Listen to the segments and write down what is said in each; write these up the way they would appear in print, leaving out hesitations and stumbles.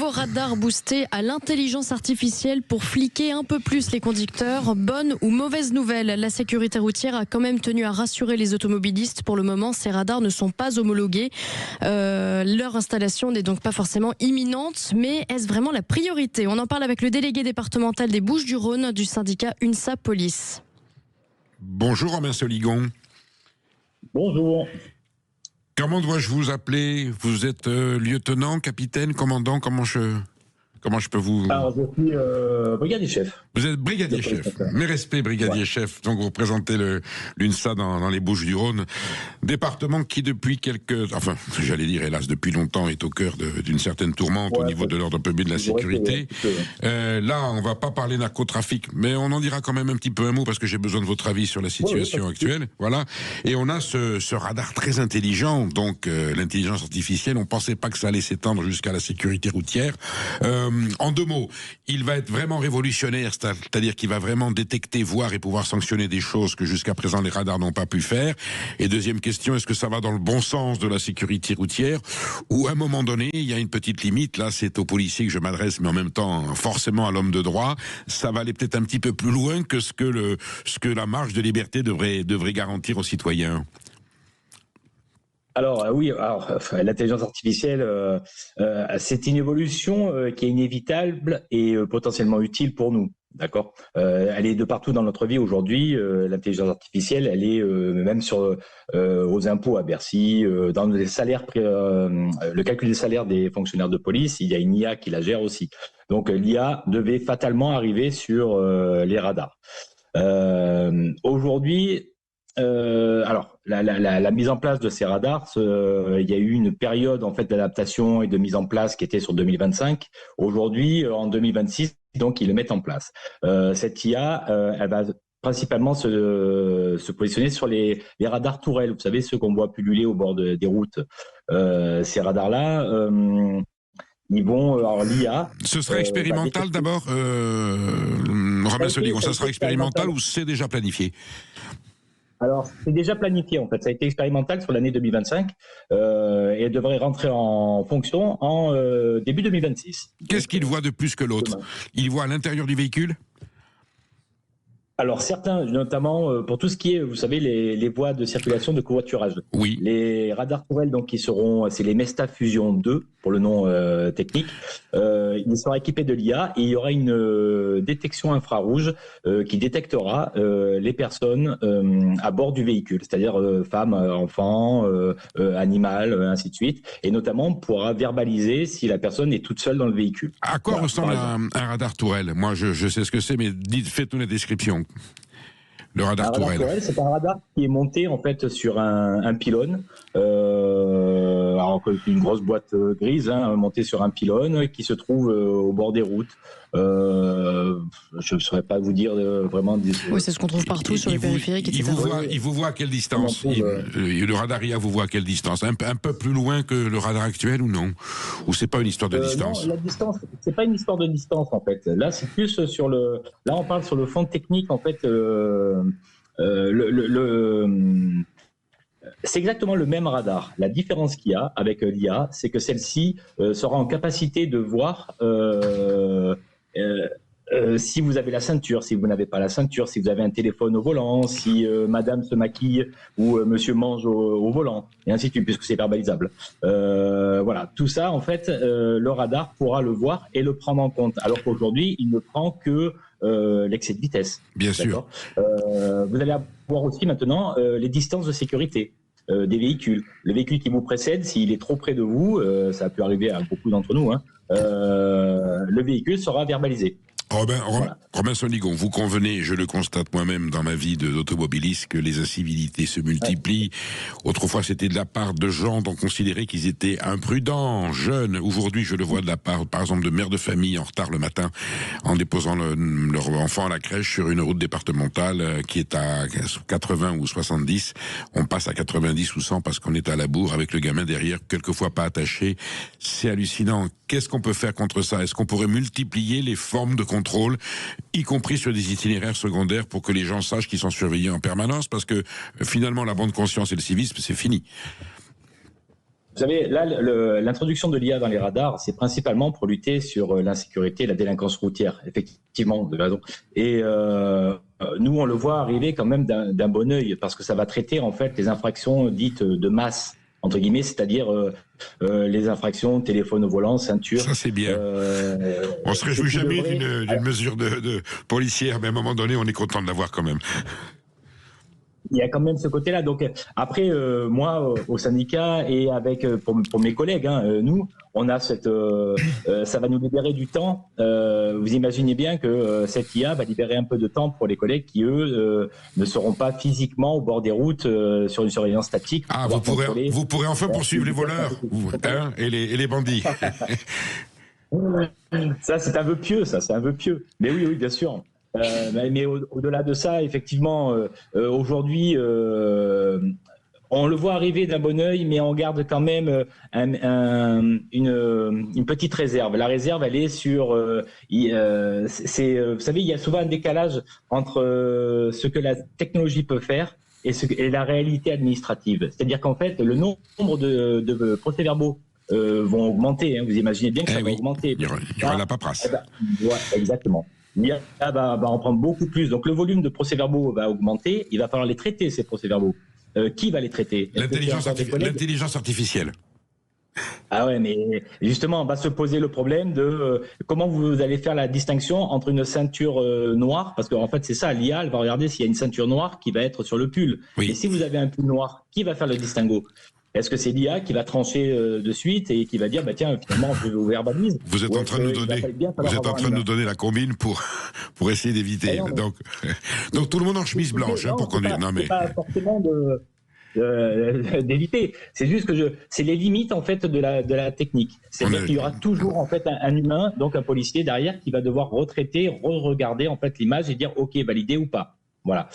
nouveau radar boosté à l'intelligence artificielle pour fliquer un peu plus les conducteurs. Bonne ou mauvaise nouvelle, la sécurité routière a quand même tenu à rassurer les automobilistes. Pour le moment, ces radars ne sont pas homologués. Leur installation n'est donc pas forcément imminente, mais est-ce vraiment la priorité? On en parle avec le délégué départemental des Bouches-du-Rhône du syndicat UNSA Police. Bonjour Romain Soligon. Bonjour. Comment dois-je vous appeler? Vous êtes lieutenant, capitaine, commandant? Comment je peux vous... Alors, je suis brigadier chef. Vous êtes brigadier chef. Mes respects, brigadier chef. Donc, vous représentez l'UNSA dans les Bouches-du-Rhône. Département qui, depuis j'allais dire, hélas, depuis longtemps, est au cœur d'une certaine tourmente au niveau de l'ordre public de la sécurité. Là, on va pas parler narcotrafic, mais on en dira quand même un petit peu un mot parce que j'ai besoin de votre avis sur la situation actuelle. Voilà. Et on a ce radar très intelligent, donc l'intelligence artificielle. On pensait pas que ça allait s'étendre jusqu'à la sécurité routière. En deux mots, il va être vraiment révolutionnaire, c'est-à-dire qu'il va vraiment détecter, voir et pouvoir sanctionner des choses que jusqu'à présent les radars n'ont pas pu faire. Et deuxième question, est-ce que ça va dans le bon sens de la sécurité routière ou à un moment donné, il y a une petite limite, là c'est aux policiers que je m'adresse, mais en même temps forcément à l'homme de droit, ça va aller peut-être un petit peu plus loin que ce que la marge de liberté devrait garantir aux citoyens. Alors l'intelligence artificielle, c'est une évolution qui est inévitable et potentiellement utile pour nous. D'accord. Elle est de partout dans notre vie aujourd'hui. L'intelligence artificielle, elle est même sur aux impôts à Bercy, dans les salaires, le calcul des salaires des fonctionnaires de police. Il y a une IA qui la gère aussi. Donc l'IA devait fatalement arriver sur les radars. Aujourd'hui. La mise en place de ces radars, il y a eu une période en fait d'adaptation et de mise en place qui était sur 2025. Aujourd'hui, en 2026, donc ils le mettent en place. Cette IA, elle va principalement se positionner sur les radars tourelles. Vous savez, ceux qu'on voit pulluler au bord des routes. Ces radars-là. Ils vont, alors l'IA... Ce sera expérimental d'abord, Romain Soligon, ça sera expérimental ou c'est déjà planifié? Alors, c'est déjà planifié en fait, ça a été expérimental sur l'année 2025 et devrait rentrer en fonction en début 2026. Qu'est-ce qu'il voit de plus que l'autre? Il voit à l'intérieur du véhicule? Alors certains, notamment pour tout ce qui est, vous savez, les voies de circulation de covoiturage. Oui. Les radars tourelles, donc, qui seront, c'est les Mesta Fusion 2 pour le nom technique. Ils seront équipés de l'IA et il y aura une détection infrarouge qui détectera les personnes à bord du véhicule, c'est-à-dire femmes, enfants, animal, ainsi de suite. Et notamment, on pourra verbaliser si la personne est toute seule dans le véhicule. À quoi ressemble un radar tourelle? Moi, je sais ce que c'est, mais faites-nous la description. Le radar tourelle, c'est un radar qui est monté en fait sur un pylône, alors une grosse boîte grise montée sur un pylône qui se trouve au bord des routes. Je ne saurais pas vous dire vraiment. Oui, c'est ce qu'on trouve partout sur les périphériques, etc. Il vous voit à quelle distance? Le radar IA vous voit à quelle distance? Un peu plus loin que le radar actuel ou non? Ou c'est pas une histoire de distance? Non, la distance, c'est pas une histoire de distance en fait. Là, c'est plus sur le. Là, on parle sur le fond technique en fait. C'est exactement le même radar. La différence qu'il y a avec l'IA, c'est que celle-ci sera en capacité de voir si vous avez la ceinture, si vous n'avez pas la ceinture, si vous avez un téléphone au volant, si madame se maquille ou monsieur mange au volant, et ainsi de suite, puisque c'est verbalisable. Voilà, tout ça, en fait, le radar pourra le voir et le prendre en compte, alors qu'aujourd'hui, il ne prend que l'excès de vitesse. Bien sûr. Vous allez avoir aussi maintenant les distances de sécurité des véhicules. Le véhicule qui vous précède, s'il est trop près de vous, ça a pu arriver à beaucoup d'entre nous, le véhicule sera verbalisé. Romain Soligon, vous convenez, je le constate moi-même dans ma vie d'automobiliste, que les incivilités se multiplient. Autrefois, c'était de la part de gens dont on considérait qu'ils étaient imprudents, jeunes. Aujourd'hui, je le vois de la part, par exemple, de mères de famille en retard le matin, en déposant leur enfant à la crèche sur une route départementale qui est à 80 ou 70. On passe à 90 ou 100 parce qu'on est à la bourre avec le gamin derrière, quelquefois pas attaché. C'est hallucinant. Qu'est-ce qu'on peut faire contre ça? Est-ce qu'on pourrait multiplier les formes de contrôle, y compris sur des itinéraires secondaires, pour que les gens sachent qu'ils sont surveillés en permanence? Parce que finalement, la bonne conscience et le civisme, c'est fini. Vous savez, là, l'introduction de l'IA dans les radars, c'est principalement pour lutter sur l'insécurité et la délinquance routière, effectivement, de raison. Et nous, on le voit arriver quand même d'un bon œil, parce que ça va traiter en fait les infractions dites de masse, entre guillemets, c'est-à-dire les infractions téléphone au volant, ceinture. Ça, c'est bien. On se réjouit jamais d'une mesure de policière, mais à un moment donné, on est content de l'avoir quand même. Il y a quand même ce côté-là. Donc après, moi, au syndicat et avec pour mes collègues, nous, on a cette, ça va nous libérer du temps. Vous imaginez bien que cette IA va libérer un peu de temps pour les collègues qui eux ne seront pas physiquement au bord des routes sur une surveillance statique. Ah, vous pourrez enfin poursuivre les voleurs et les bandits. Ça, c'est un vœu pieux. C'est un vœu pieux. Mais oui, bien sûr. Mais au-delà de ça, effectivement, aujourd'hui, on le voit arriver d'un bon œil, mais on garde quand même une petite réserve. La réserve, elle est sur... vous savez, il y a souvent un décalage entre ce que la technologie peut faire et la réalité administrative. C'est-à-dire qu'en fait, le nombre de procès-verbaux vont augmenter. Vous imaginez bien que ça va augmenter. Il y aura la paperasse. Ouais, exactement. L'IA va en prendre beaucoup plus. Donc le volume de procès-verbaux va augmenter. Il va falloir les traiter, ces procès-verbaux. Qui va les traiter? L'intelligence artificielle. Ah ouais, mais justement, on va se poser le problème de comment vous allez faire la distinction entre une ceinture noire, parce qu'en fait c'est ça, l'IA, elle va regarder s'il y a une ceinture noire qui va être sur le pull. Oui. Et si vous avez un pull noir, qui va faire le distinguo? Est-ce que c'est l'IA qui va trancher de suite et qui va dire, bah tiens, finalement, je vous verbalise? Vous êtes en train de nous donner la combine pour essayer d'éviter. Donc tout le monde en chemise blanche pour conduire. C'est pas forcément d'éviter. C'est juste que c'est les limites en fait de la technique. C'est-à-dire qu'il y aura toujours en fait un humain, donc un policier derrière, qui va devoir retraiter, re-regarder en fait l'image et dire, ok, validé ou pas. Voilà.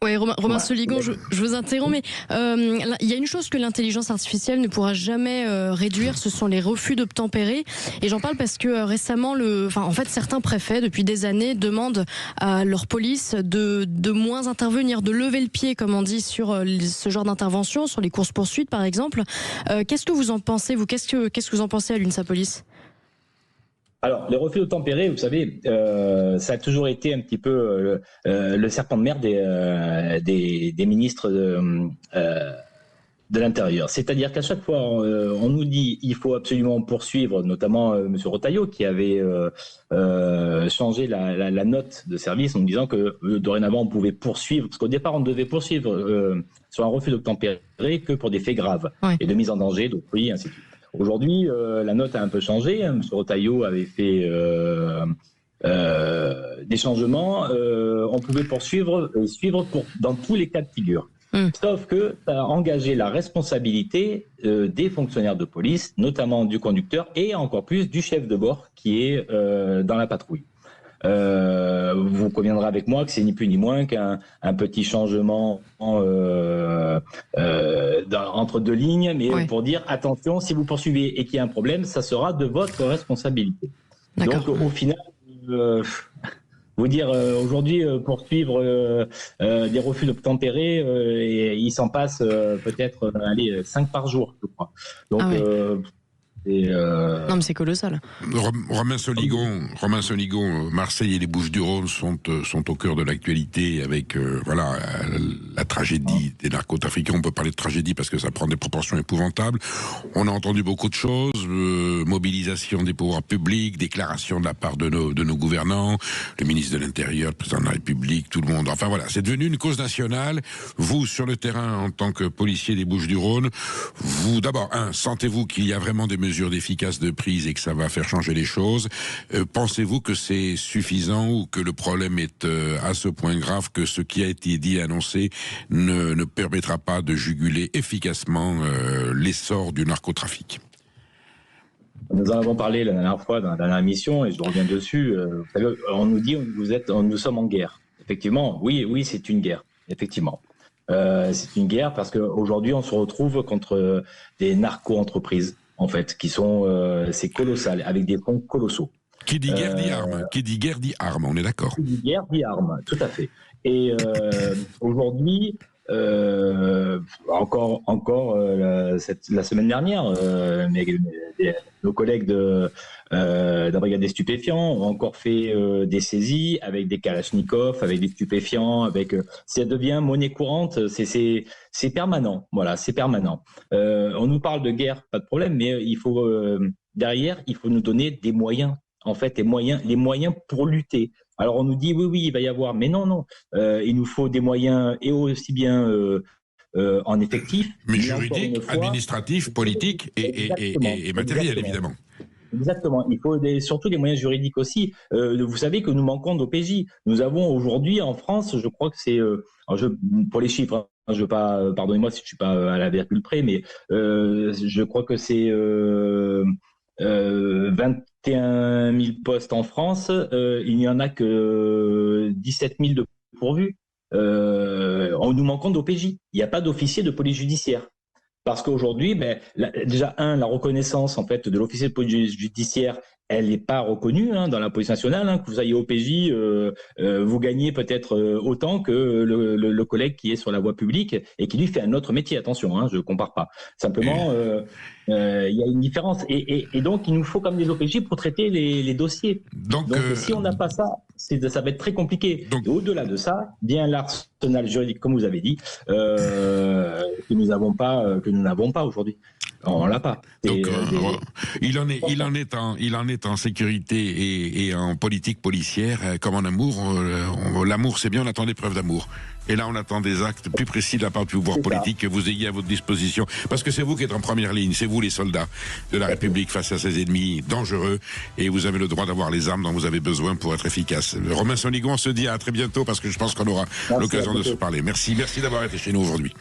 Oui, Romain Soligon, je vous interromps, mais il y a une chose que l'intelligence artificielle ne pourra jamais réduire, ce sont les refus d'obtempérer. Et j'en parle parce que récemment, en fait, certains préfets, depuis des années, demandent à leur police de moins intervenir, de lever le pied, comme on dit, sur ce genre d'intervention, sur les courses-poursuites, par exemple. Qu'est-ce que vous en pensez, vous? Qu'est-ce que vous en pensez à l'UNSA Police? Alors, les refus d'obtempérer, vous savez, ça a toujours été un petit peu le serpent de mer des ministres de l'Intérieur. C'est-à-dire qu'à chaque fois, on nous dit il faut absolument poursuivre, notamment M. Retailleau, qui avait changé la note de service en disant que dorénavant, on pouvait poursuivre, parce qu'au départ, on devait poursuivre sur un refus d'obtempérer que pour des faits graves et de mise en danger d'autrui, ainsi de suite. Aujourd'hui, la note a un peu changé. M. Retailleau avait fait des changements. On pouvait suivre dans tous les cas de figure. Sauf que ça a engagé la responsabilité des fonctionnaires de police, notamment du conducteur et encore plus du chef de bord qui est dans la patrouille. Vous conviendrez avec moi que c'est ni plus ni moins qu'un petit changement entre deux lignes, mais pour dire attention, si vous poursuivez et qu'il y a un problème, ça sera de votre responsabilité. Donc au final, vous dire aujourd'hui poursuivre des refus d'obtempérer, et il s'en passe peut-être 5 par jour, je crois. Donc non mais c'est colossal. Romain Soligon, Marseille et les Bouches-du-Rhône sont au cœur de l'actualité avec la tragédie des narcotrafiquants. On peut parler de tragédie parce que ça prend des proportions épouvantables. On a entendu beaucoup de choses, mobilisation des pouvoirs publics, déclaration de la part de nos gouvernants, le ministre de l'Intérieur, le président de la République, tout le monde. Enfin voilà, c'est devenu une cause nationale. Vous, sur le terrain, en tant que policier des Bouches-du-Rhône, vous, d'abord, sentez-vous qu'il y a vraiment des mesures efficaces de prise et que ça va faire changer les choses. Pensez-vous que c'est suffisant ou que le problème est à ce point grave que ce qui a été dit et annoncé ne permettra pas de juguler efficacement l'essor du narcotrafic? Nous en avons parlé la dernière fois dans la dernière émission et je reviens dessus. Vous savez, on nous dit nous sommes en guerre. Effectivement, oui, c'est une guerre. Effectivement. C'est une guerre parce qu'aujourd'hui, on se retrouve contre des narco-entreprises, en fait, qui sont, c'est colossal, avec des fonds colossaux. Qui dit guerre dit arme. Qui dit guerre dit arme, on est d'accord. Qui dit guerre dit arme, tout à fait. Et aujourd'hui, La semaine dernière, nos collègues de la brigade des stupéfiants ont encore fait des saisies avec des kalachnikovs, avec des stupéfiants, ça devient monnaie courante, c'est permanent, voilà, c'est permanent. On nous parle de guerre, pas de problème, mais derrière, il faut nous donner des moyens, en fait, les moyens pour lutter. Alors on nous dit oui, il va y avoir, mais non, il nous faut des moyens et aussi bien en effectif, mais juridiques, administratifs, politiques et matériels, évidemment. Exactement. Il faut surtout des moyens juridiques aussi. Vous savez que nous manquons d'OPJ. Nous avons aujourd'hui en France, je crois que c'est, pour les chiffres, hein, je veux pas, pardonnez-moi si je suis pas à la virgule près, mais je crois que c'est 21 000 postes en France. Il n'y en a que 17 000 de pourvus. Nous manquons d'OPJ. Il n'y a pas d'officier de police judiciaire. Parce qu'aujourd'hui, déjà, la reconnaissance en fait de l'officier de police judiciaire, elle n'est pas reconnue dans la police nationale. Que vous ayez OPJ, vous gagnez peut-être autant que le collègue qui est sur la voie publique et qui lui fait un autre métier. Attention, je ne compare pas. Simplement, il y a une différence. Et donc, il nous faut comme des OPJ pour traiter les dossiers. Donc si on n'a pas ça, ça va être très compliqué. Et au-delà de ça, bien l'arsenal juridique, comme vous avez dit, que nous n'avons pas aujourd'hui. On l'a pas. Donc, il en est en sécurité et en politique policière comme en amour. L'amour, c'est bien, on attend des preuves d'amour. Et là, on attend des actes plus précis de la part du pouvoir politique que vous ayez à votre disposition. Parce que c'est vous qui êtes en première ligne, c'est vous les soldats de la République face à ces ennemis dangereux. Et vous avez le droit d'avoir les armes dont vous avez besoin pour être efficace. Romain Soligon, on se dit à très bientôt parce que je pense qu'on aura l'occasion de se parler. Merci d'avoir été chez nous aujourd'hui.